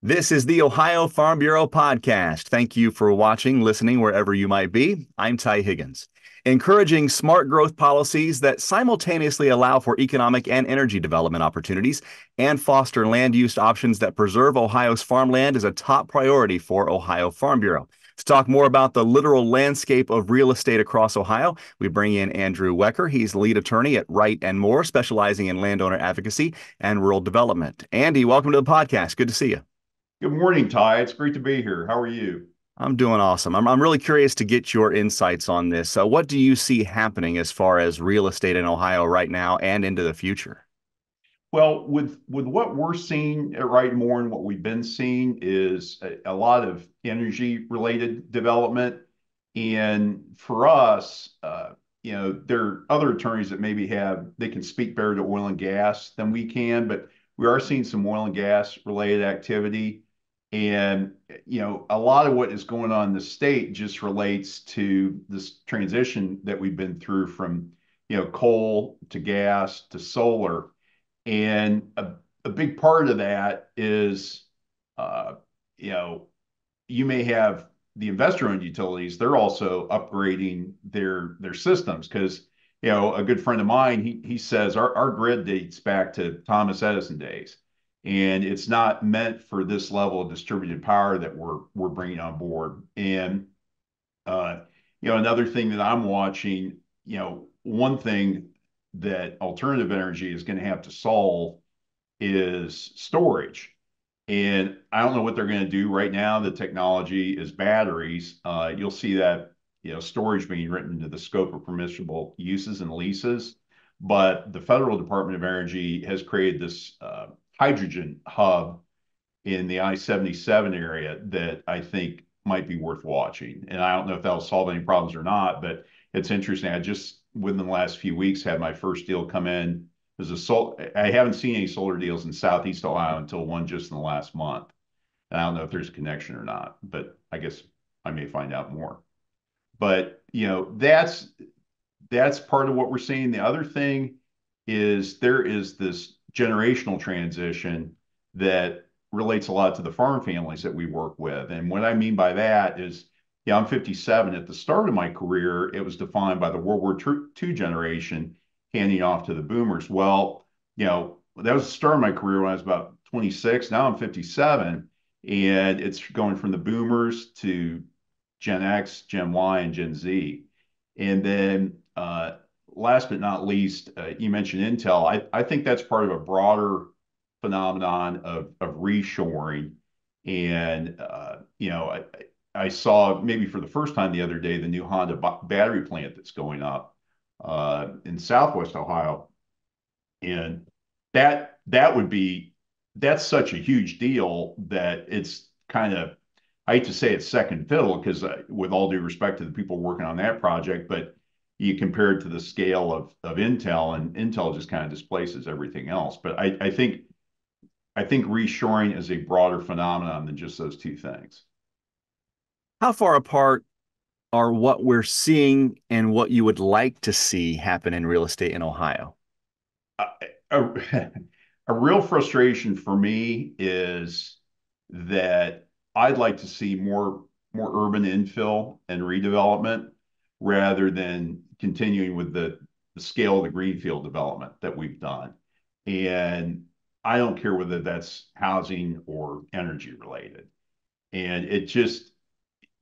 This is the Ohio Farm Bureau podcast. Thank you for watching, listening, wherever you might be. I'm Ty Higgins. Encouraging smart growth policies that simultaneously allow for economic and energy development opportunities and foster land use options that preserve Ohio's farmland is a top priority for Ohio Farm Bureau. To talk more about the literal landscape of real estate across Ohio, we bring in Andrew Wecker. He's lead attorney at Wright and Moore, specializing in landowner advocacy and rural development. Andy, welcome to the podcast. Good to see you. Good morning, Ty. It's great to be here. How are you? I'm doing awesome. I'm really curious to get your insights on this. What do you see happening as far as real estate in Ohio right now and into the future? Well, with what we're seeing at Wright and Moore and what we've been seeing is a lot of energy related development. And for us, there are other attorneys that maybe they can speak better to oil and gas than we can, but we are seeing some oil and gas related activity. And, a lot of what is going on in the state just relates to this transition that we've been through from, coal to gas to solar. And a big part of that is, uh, you know, you may have the investor-owned utilities. They're also upgrading their systems because, a good friend of mine, he says our grid dates back to Thomas Edison days, and it's not meant for this level of distributed power that we're bringing on board. And uh, another thing that I'm watching, one thing that alternative energy is going to have to solve is storage. And I don't know what they're going to do right now. The technology is batteries. You'll see that storage being written into the scope of permissible uses and leases. But the Federal Department of Energy has created this hydrogen hub in the I-77 area that I think might be worth watching. And I don't know if that'll solve any problems or not, but it's interesting. I just within the last few weeks had my first deal come in. I haven't seen any solar deals in Southeast Ohio until one just in the last month. And I don't know if there's a connection or not, but I guess I may find out more. But that's part of what we're seeing. The other thing is there is this generational transition that relates a lot to the farm families that we work with. And what I mean by that is, yeah, I'm 57. At the start of my career, it was defined by the World War II generation handing off to the boomers. Well, that was the start of my career when I was about 26. Now I'm 57, and it's going from the boomers to Gen X, Gen Y, and Gen Z. And then last but not least, you mentioned Intel. I think that's part of a broader phenomenon of reshoring. And, I saw maybe for the first time the other day the new Honda battery plant that's going up in Southwest Ohio. And that would be that's such a huge deal that it's kind of I hate to say it's second fiddle because with all due respect to the people working on that project, but you compare it to the scale of Intel, and Intel just kind of displaces everything else. But I think reshoring is a broader phenomenon than just those two things. How far apart are what we're seeing and what you would like to see happen in real estate in Ohio? Uh, a, a real frustration for me is that I'd like to see more urban infill and redevelopment rather than continuing with the scale of the greenfield development that we've done. And I don't care whether that's housing or energy related. And it just,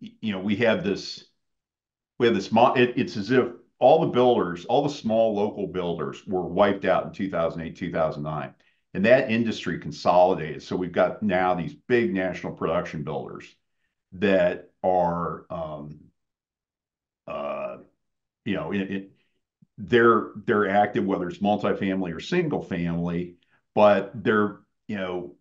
it's as if all the builders, all the small local builders were wiped out in 2008, 2009. And that industry consolidated. So we've got now these big national production builders that are, uh, you know, they're active, whether it's multifamily or single family, but you know,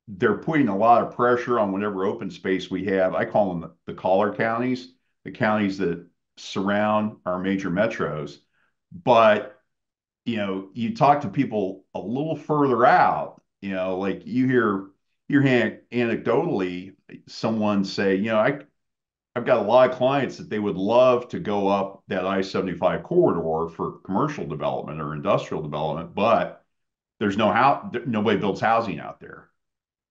they're putting a lot of pressure on whatever open space we have. I call them the collar counties, the counties that surround our major metros. But, you talk to people a little further out, like you hear anecdotally someone say, I've got a lot of clients that they would love to go up that I-75 corridor for commercial development or industrial development, but there's nobody builds housing out there.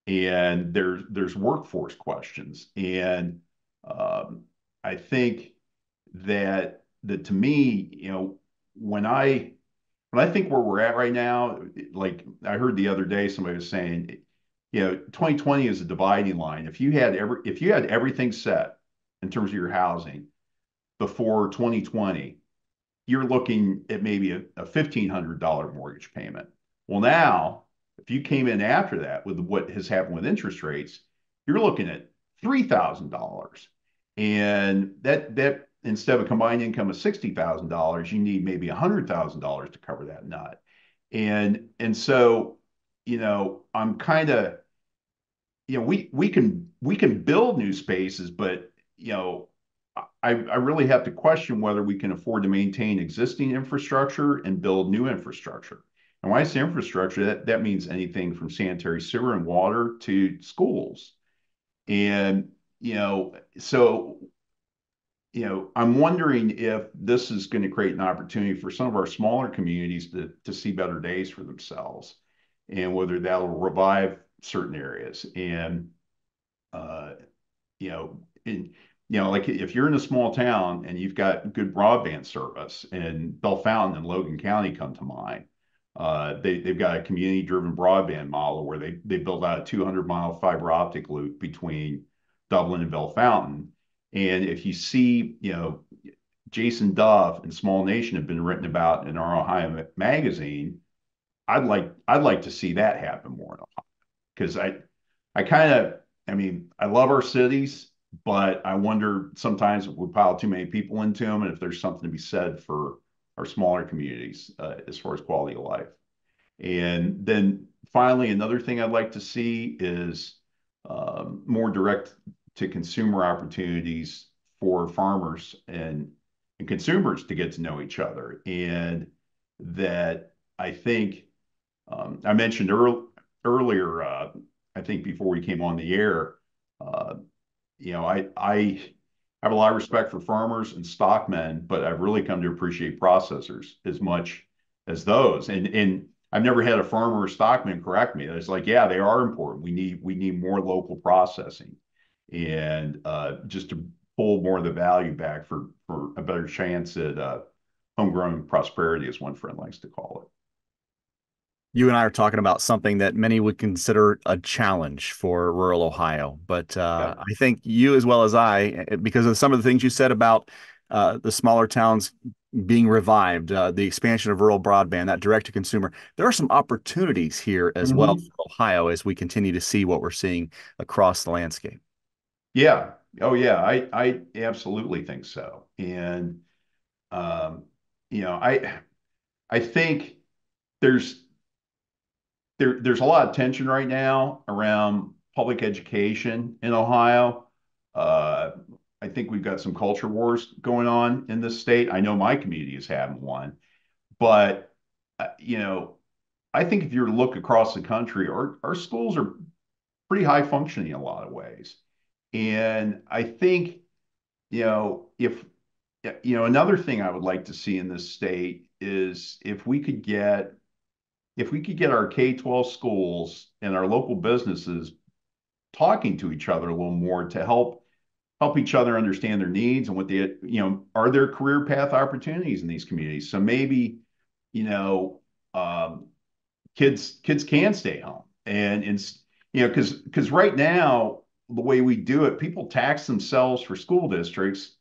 and there's workforce questions. And um, I think that to me, when I when I think where we're at right now, like I heard the other day somebody was saying, 2020 is a dividing line. If you had everything set in terms of your housing before 2020, you're looking at maybe a $1,500 mortgage payment. Well, now, if you came in after that with what has happened with interest rates, you're looking at $3,000. And that instead of a combined income of $60,000, you need maybe $100,000 to cover that nut. And so, I'm kind of, we can build new spaces, but I really have to question whether we can afford to maintain existing infrastructure and build new infrastructure. And when I say infrastructure, that means anything from sanitary sewer and water to schools. And, so, I'm wondering if this is going to create an opportunity for some of our smaller communities to see better days for themselves, and whether that'll revive certain areas. And, uh, you know, in, like if you're in a small town and you've got good broadband service, and Bell Fountain and Logan County come to mind. They've got a community-driven broadband model where they build out a 200-mile fiber optic loop between Dublin and Bell Fountain. And if you see, Jason Duff and Small Nation have been written about in our Ohio magazine, I'd like to see that happen more in Ohio, because I mean, I love our cities, but I wonder sometimes if we pile too many people into them, and if there's something to be said for our smaller communities as far as quality of life. And then finally, another thing I'd like to see is more direct to consumer opportunities for farmers and consumers to get to know each other. And that I think I mentioned earlier, I think before we came on the air, uh, I have a lot of respect for farmers and stockmen, but I've really come to appreciate processors as much as those. And I've never had a farmer or stockman correct me. It's like, yeah, they are important. We need more local processing, and just to pull more of the value back for a better chance at homegrown prosperity, as one friend likes to call it. You and I are talking about something that many would consider a challenge for rural Ohio. But Yeah. I think you, as well as I, because of some of the things you said about the smaller towns being revived, the expansion of rural broadband, that direct to consumer, there are some opportunities here as well Mhm. for Ohio as we continue to see what we're seeing across the landscape. Yeah. Oh, yeah. I absolutely think so. And um, I think there's there's a lot of tension right now around public education in Ohio. Uh, I think we've got some culture wars going on in this state. I know my community is having one, but I think if you look across the country, our schools are pretty high functioning in a lot of ways. And I think, if another thing I would like to see in this state is if we could get our K-12 schools and our local businesses talking to each other a little more to help each other understand their needs and what are there career path opportunities in these communities. So maybe, you know, um, kids can stay home, and because right now the way we do it, people tax themselves for school districts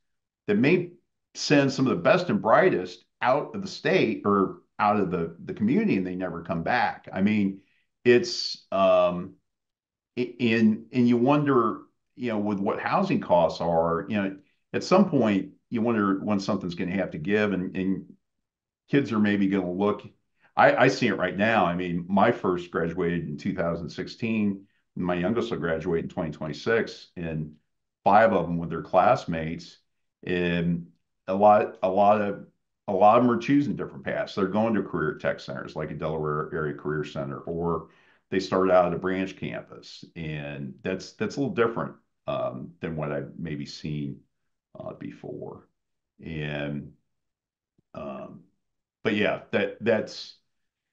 that may send some of the best and brightest out of the state or out of the community, and they never come back. I mean, it's and you wonder, with what housing costs are, at some point you wonder when something's going to have to give, and kids are maybe going to look. I see it right now. I mean, my first graduated in 2016. My youngest will graduate in 2026, and five of them with their classmates. And a lot of them are choosing different paths. They're going to career tech centers like a Delaware area career center, or they start out at a branch campus, and that's a little different than what I've maybe seen before. And um, but yeah,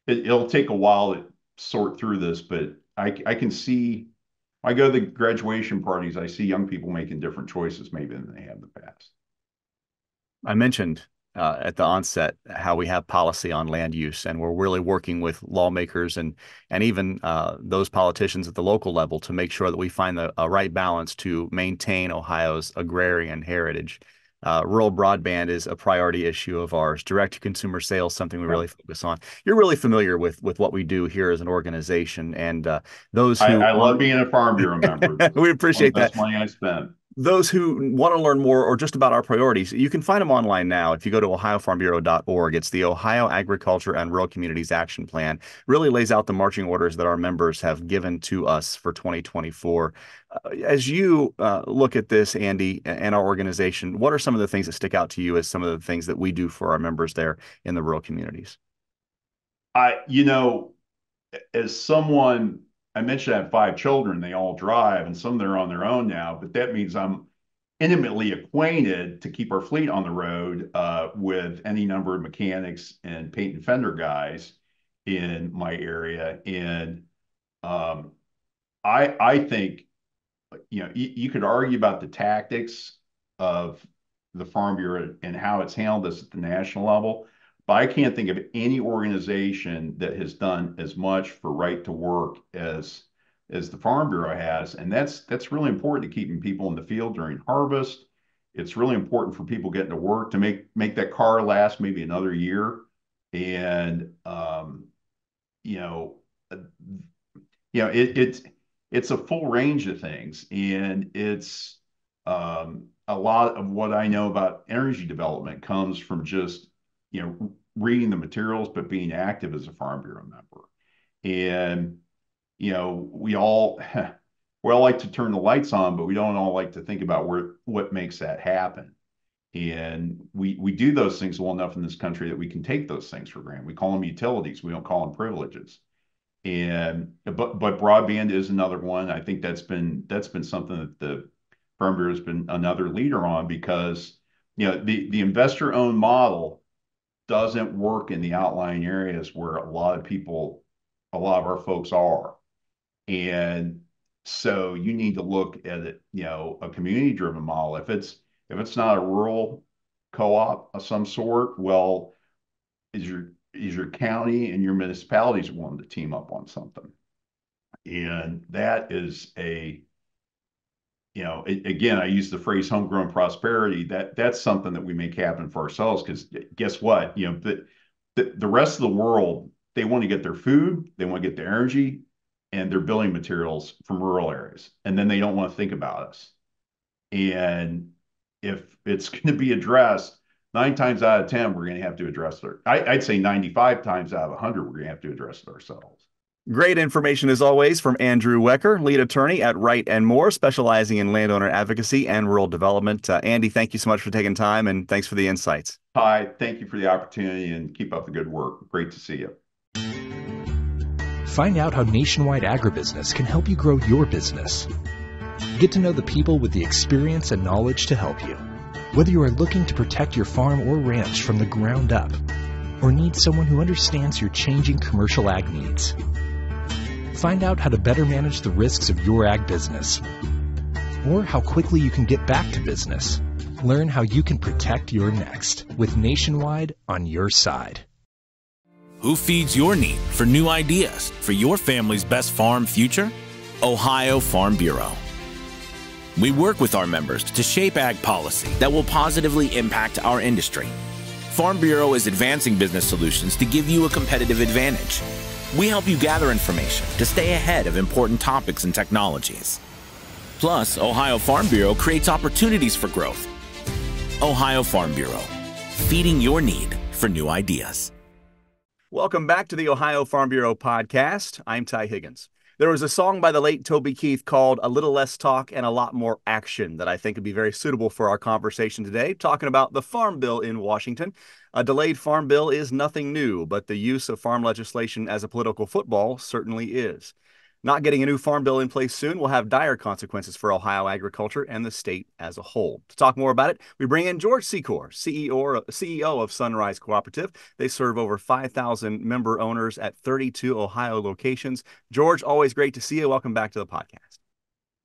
it'll take a while to sort through this, but I can see I go to the graduation parties, I see young people making different choices maybe than they have in the past. I mentioned at the onset how we have policy on land use, and we're really working with lawmakers and even those politicians at the local level to make sure that we find a right balance to maintain Ohio's agrarian heritage. Rural broadband is a priority issue of ours. Direct-to-consumer sales, something we Yeah. really focus on. You're really familiar with what we do here as an organization, and those who I love want, being a Farm Bureau member. we It's one of appreciate the that. best money I spent. Those who want to learn more or just about our priorities, you can find them online now. If you go to ohiofarmbureau.org, it's the Ohio Agriculture and Rural Communities Action Plan. Really lays out the marching orders that our members have given to us for 2024. As you look at this, Andy, and our organization, what are some of the things that stick out to you as some of the things that we do for our members there in the rural communities? You know, as someone, I mentioned I have 5 children, they all drive, and some of them are on their own now, but that means I'm intimately acquainted to keep our fleet on the road with any number of mechanics and paint and fender guys in my area. And um, I think, you could argue about the tactics of the Farm Bureau and how it's handled this at the national level, but I can't think of any organization that has done as much for right to work as the Farm Bureau has, and that's really important to keeping people in the field during harvest. It's really important for people getting to work to make that car last maybe another year, and you know, uh, it's a full range of things, and it's a lot of what I know about energy development comes from just reading the materials, but being active as a Farm Bureau member. And we all we all like to turn the lights on, but we don't all like to think about what makes that happen. And we do those things well enough in this country that we can take those things for granted. We call them utilities. We don't call them privileges. And but broadband is another one. I think that's been something that the Farm Bureau has been another leader on, because the investor owned model doesn't work in the outlying areas where a lot of our folks are. And so you need to look at it, a community driven model. If it's not a rural co-op of some sort, well, is your county and your municipalities willing to team up on something? And that is again, I use the phrase homegrown prosperity. That's something that we make happen for ourselves, because guess what? The rest of the world, they want to get their food, they want to get their energy and their building materials from rural areas. And then they don't want to think about us. And if it's going to be addressed, 9 times out of 10, we're going to have to address it. I'd say 95 times out of 100, we're going to have to address it ourselves. Great information as always from Andrew Wecker, lead attorney at Wright and Moore, specializing in landowner advocacy and rural development. Andy, thank you so much for taking time, and thanks for the insights. Hi, thank you for the opportunity, and keep up the good work. Great to see you. Find out how Nationwide Agribusiness can help you grow your business. Get to know the people with the experience and knowledge to help you. Whether you are looking to protect your farm or ranch from the ground up, or need someone who understands your changing commercial ag needs. Find out how to better manage the risks of your ag business, or how quickly you can get back to business. Learn how you can protect your next with Nationwide on your side. Who feeds your need for new ideas for your family's best farm future? Ohio Farm Bureau. We work with our members to shape ag policy that will positively impact our industry. Farm Bureau is advancing business solutions to give you a competitive advantage. We help you gather information to stay ahead of important topics and technologies. Plus, Ohio Farm Bureau creates opportunities for growth. Ohio Farm Bureau, feeding your need for new ideas. Welcome back to the Ohio Farm Bureau podcast. I'm Ty Higgins. There was a song by the late Toby Keith called A Little Less Talk and a Lot More Action that I think would be very suitable for our conversation today, talking about the Farm Bill in Washington. A delayed farm bill is nothing new, but the use of farm legislation as a political football certainly is. Not getting a new farm bill in place soon will have dire consequences for Ohio agriculture and the state as a whole. To talk more about it, we bring in George Secor, CEO of Sunrise Cooperative. They serve over 5,000 member owners at 32 Ohio locations. George, always great to see you. Welcome back to the podcast.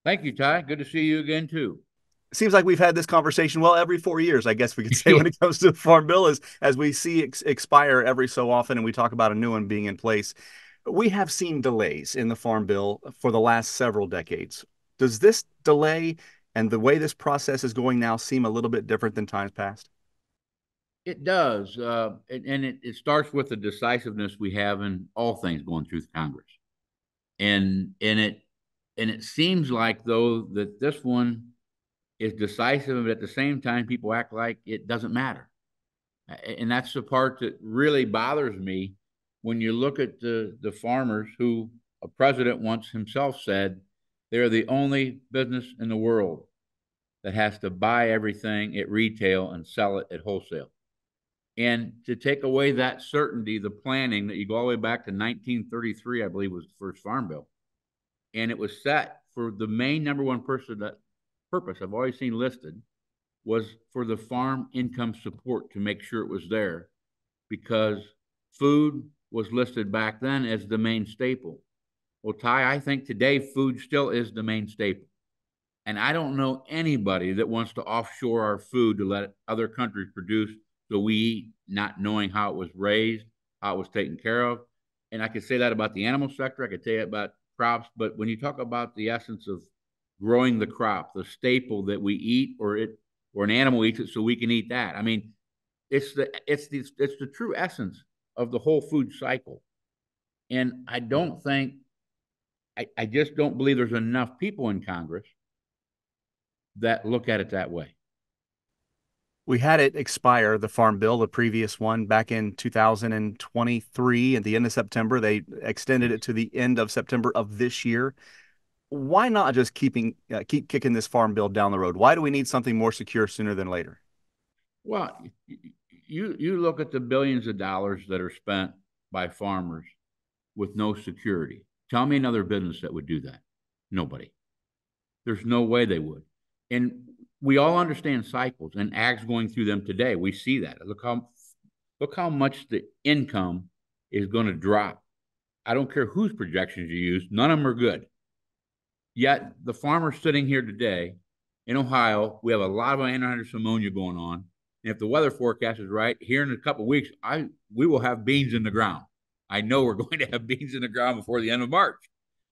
Thank you, Ty. Good to see you again, too. It seems like we've had this conversation, well, every 4 years, I guess we could say, when it comes to the Farm Bill, as we see expire every so often and we talk about a new one being in place. We have seen delays in the Farm Bill for the last several decades. Does this delay and the way this process is going now seem a little bit different than times past? It does. And it starts with the decisiveness we have in all things going through Congress. And it seems like, though, that this one is decisive, but at the same time, people act like it doesn't matter. And that's the part that really bothers me when you look at the farmers who a president once himself said they're the only business in the world that has to buy everything at retail and sell it at wholesale. And to take away that certainty, the planning that you go all the way back to 1933, I believe, was the first Farm Bill. And it was set for the main number one purpose I've always seen listed was for the farm income support, to make sure it was there, because food was listed back then as the main staple. Well, Ty, I think today food still is the main staple. And I don't know anybody that wants to offshore our food to let other countries produce so we eat, not knowing how it was raised, how it was taken care of. And I could say that about the animal sector. I could tell you about crops. But when you talk about the essence of growing the crop, the staple that we eat, or an animal eats it so we can eat that. I mean, it's the true essence of the whole food cycle. And I just don't believe there's enough people in Congress that look at it that way. We had it expire, the Farm Bill, the previous one, back in 2023 at the end of September. They extended it to the end of September of this year. Why not just keep kicking this Farm Bill down the road? Why do we need something more secure sooner than later? Well, you look at the billions of dollars that are spent by farmers with no security. Tell me another business that would do that. Nobody. There's no way they would. And we all understand cycles, and ag's going through them today. We see that. Look how much the income is going to drop. I don't care whose projections you use. None of them are good. Yet the farmers sitting here today in Ohio, we have a lot of anhydrous ammonia going on. And if the weather forecast is right, here in a couple of weeks, we will have beans in the ground. I know we're going to have beans in the ground before the end of March.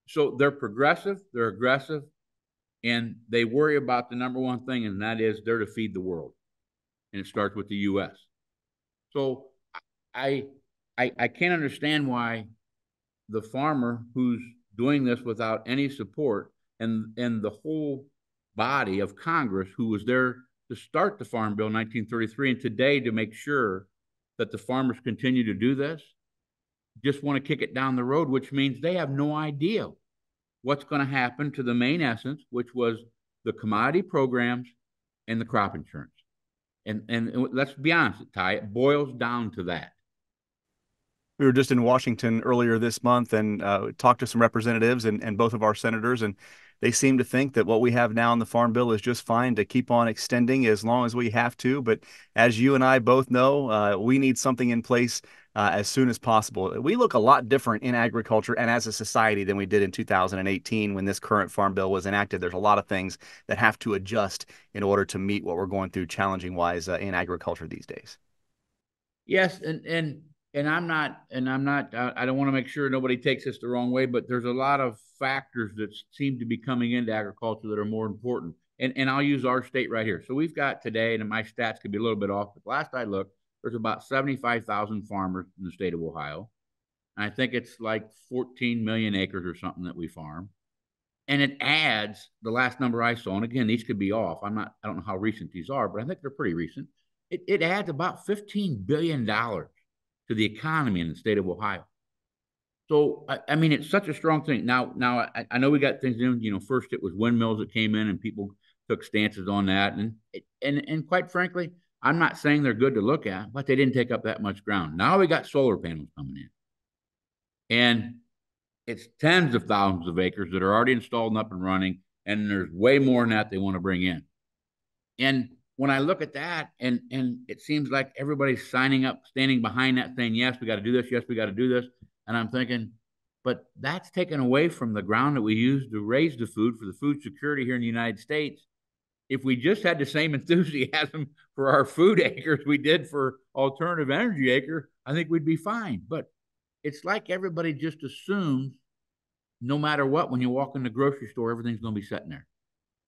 So they're progressive, they're aggressive, and they worry about the number one thing, and that is they're to feed the world. And it starts with the U.S. So I can't understand why the farmer who's doing this without any support, and the whole body of Congress who was there to start the Farm Bill in 1933 and today to make sure that the farmers continue to do this, just want to kick it down the road, which means they have no idea what's going to happen to the main essence, which was the commodity programs and the crop insurance. And let's be honest, Ty, it boils down to that. We were just in Washington earlier this month and talked to some representatives and both of our senators, and they seem to think that what we have now in the Farm Bill is just fine to keep on extending as long as we have to. But as you and I both know, we need something in place as soon as possible. We look a lot different in agriculture and as a society than we did in 2018 when this current Farm Bill was enacted. There's a lot of things that have to adjust in order to meet what we're going through challenging-wise in agriculture these days. Yes, and I'm not, I don't want to make sure nobody takes this the wrong way, but there's a lot of factors that seem to be coming into agriculture that are more important. And I'll use our state right here. So we've got today, and my stats could be a little bit off, but last I looked, there's about 75,000 farmers in the state of Ohio. And I think it's like 14 million acres or something that we farm. And it adds, the last number I saw, and again, these could be off. I don't know how recent these are, but I think they're pretty recent. It adds about $15 billion to the economy in the state of Ohio. So, I mean, it's such a strong thing. Now, I know we got things in, first it was windmills that came in and people took stances on that. And quite frankly, I'm not saying they're good to look at, but they didn't take up that much ground. Now we got solar panels coming in. And it's tens of thousands of acres that are already installed and up and running. And there's way more than that they want to bring in. And when I look at that, and it seems like everybody's signing up, standing behind that, saying, yes, we got to do this. Yes, we got to do this. And I'm thinking, but that's taken away from the ground that we use to raise the food for the food security here in the United States. If we just had the same enthusiasm for our food acres we did for alternative energy acre, I think we'd be fine. But it's like everybody just assumes no matter what, when you walk in the grocery store, everything's going to be sitting there.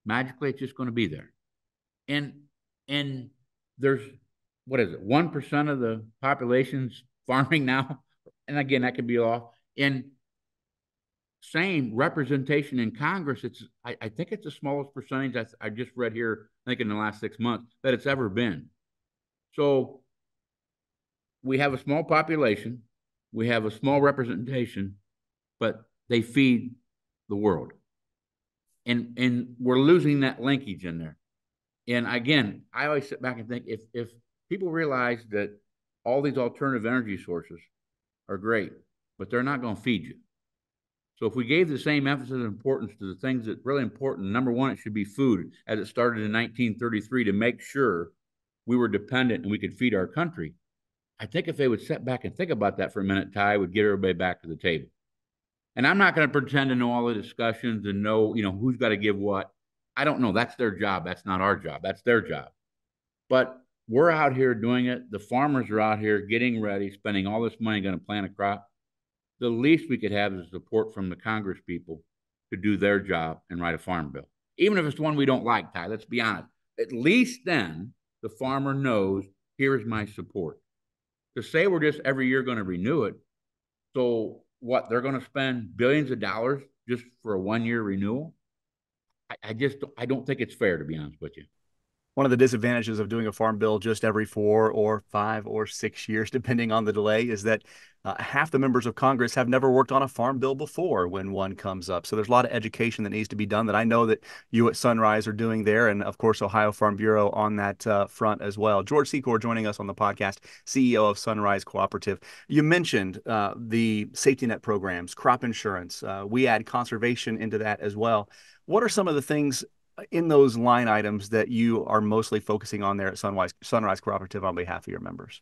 Magically, it's just going to be there. And there's, what is it, 1% of the population's farming now? And again, that could be off. And same representation in Congress, I think it's the smallest percentage I just read here, I think in the last 6 months, that it's ever been. So we have a small population, we have a small representation, but they feed the world. And we're losing that linkage in there. And again, I always sit back and think, if people realize that all these alternative energy sources are great, but they're not going to feed you. So if we gave the same emphasis and importance to the things that are really important, number one, it should be food, as it started in 1933 to make sure we were dependent and we could feed our country. I think if they would sit back and think about that for a minute, Ty, would get everybody back to the table. And I'm not going to pretend to know all the discussions and know, who's got to give what. I don't know. That's their job. That's not our job. That's their job. But we're out here doing it. The farmers are out here getting ready, spending all this money going to plant a crop. The least we could have is support from the Congress people to do their job and write a farm bill. Even if it's one we don't like, Ty, let's be honest. At least then the farmer knows, here is my support. To say we're just every year going to renew it, so what, they're going to spend billions of dollars just for a one-year renewal? I don't think it's fair, to be honest with you. One of the disadvantages of doing a farm bill just every 4 or 5 or 6 years, depending on the delay, is that half the members of Congress have never worked on a farm bill before when one comes up. So there's a lot of education that needs to be done that I know that you at Sunrise are doing there, and of course Ohio Farm Bureau on that front as well. George Secor joining us on the podcast, CEO of Sunrise Cooperative. You mentioned the safety net programs, crop insurance. We add conservation into that as well. What are some of the things in those line items that you are mostly focusing on there at Sunrise Cooperative on behalf of your members?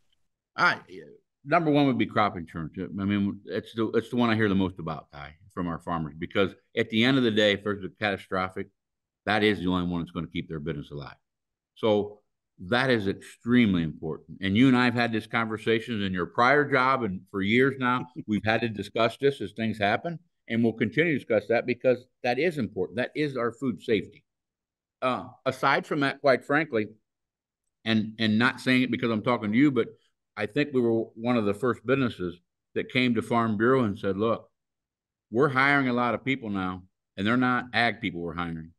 Number one would be crop insurance. I mean, it's the one I hear the most about, Ty, from our farmers, because at the end of the day, if there's a catastrophic, that is the only one that's going to keep their business alive. So that is extremely important. And you and I have had this conversation in your prior job, and for years now, we've had to discuss this as things happen, and we'll continue to discuss that because that is important. That is our food safety. Aside from that, quite frankly, and not saying it because I'm talking to you, but I think we were one of the first businesses that came to Farm Bureau and said, look, we're hiring a lot of people now, and they're not ag people we're hiring.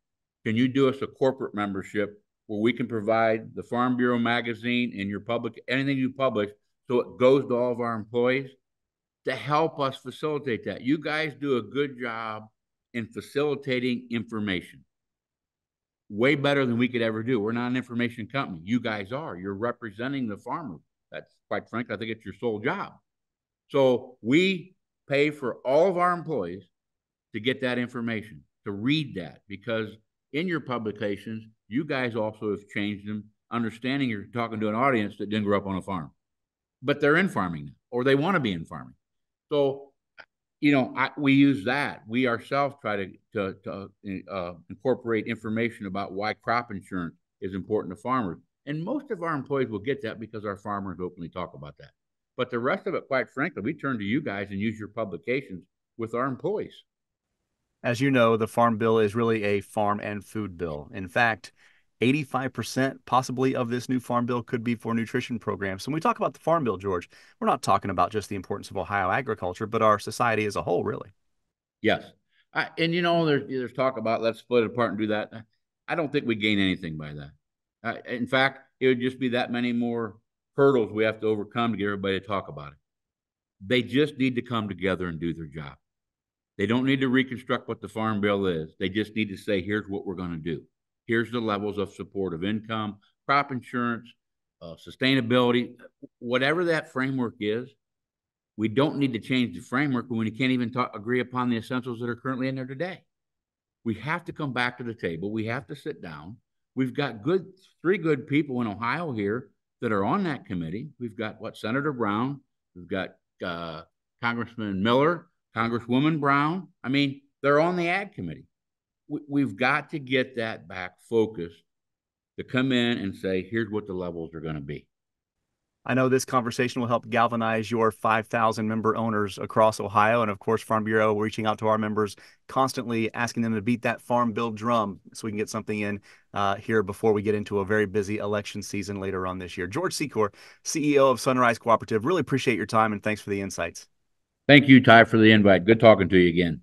Can you do us a corporate membership where we can provide the Farm Bureau magazine and your public, anything you publish, so it goes to all of our employees to help us facilitate that? You guys do a good job in facilitating information. Way better than we could ever do. We're not an information company. You guys are. You're representing the farmer. That's, quite frankly, I think it's your sole job. So we pay for all of our employees to get that information, to read that, because in your publications, you guys also have changed them, understanding you're talking to an audience that didn't grow up on a farm, but they're in farming or they want to be in farming. So we use that. We ourselves try to incorporate information about why crop insurance is important to farmers. And most of our employees will get that because our farmers openly talk about that. But the rest of it, quite frankly, we turn to you guys and use your publications with our employees. As you know, the Farm Bill is really a farm and food bill. In fact, 85% possibly of this new Farm Bill could be for nutrition programs. So when we talk about the Farm Bill, George, we're not talking about just the importance of Ohio agriculture, but our society as a whole, really. Yes. There's talk about let's split it apart and do that. I don't think we gain anything by that. In fact, it would just be that many more hurdles we have to overcome to get everybody to talk about it. They just need to come together and do their job. They don't need to reconstruct what the Farm Bill is. They just need to say, here's what we're going to do. Here's the levels of support of income, crop insurance, sustainability, whatever that framework is. We don't need to change the framework when we can't even agree upon the essentials that are currently in there today. We have to come back to the table. We have to sit down. We've got three good people in Ohio here that are on that committee. We've got Senator Brown, we've got Congressman Miller, Congresswoman Brown. I mean, they're on the Ag Committee. We've got to get that back focused to come in and say, here's what the levels are going to be. I know this conversation will help galvanize your 5,000 member owners across Ohio. And of course, Farm Bureau reaching out to our members, constantly asking them to beat that farm bill drum so we can get something in here before we get into a very busy election season later on this year. George Secor, CEO of Sunrise Cooperative, really appreciate your time and thanks for the insights. Thank you, Ty, for the invite. Good talking to you again.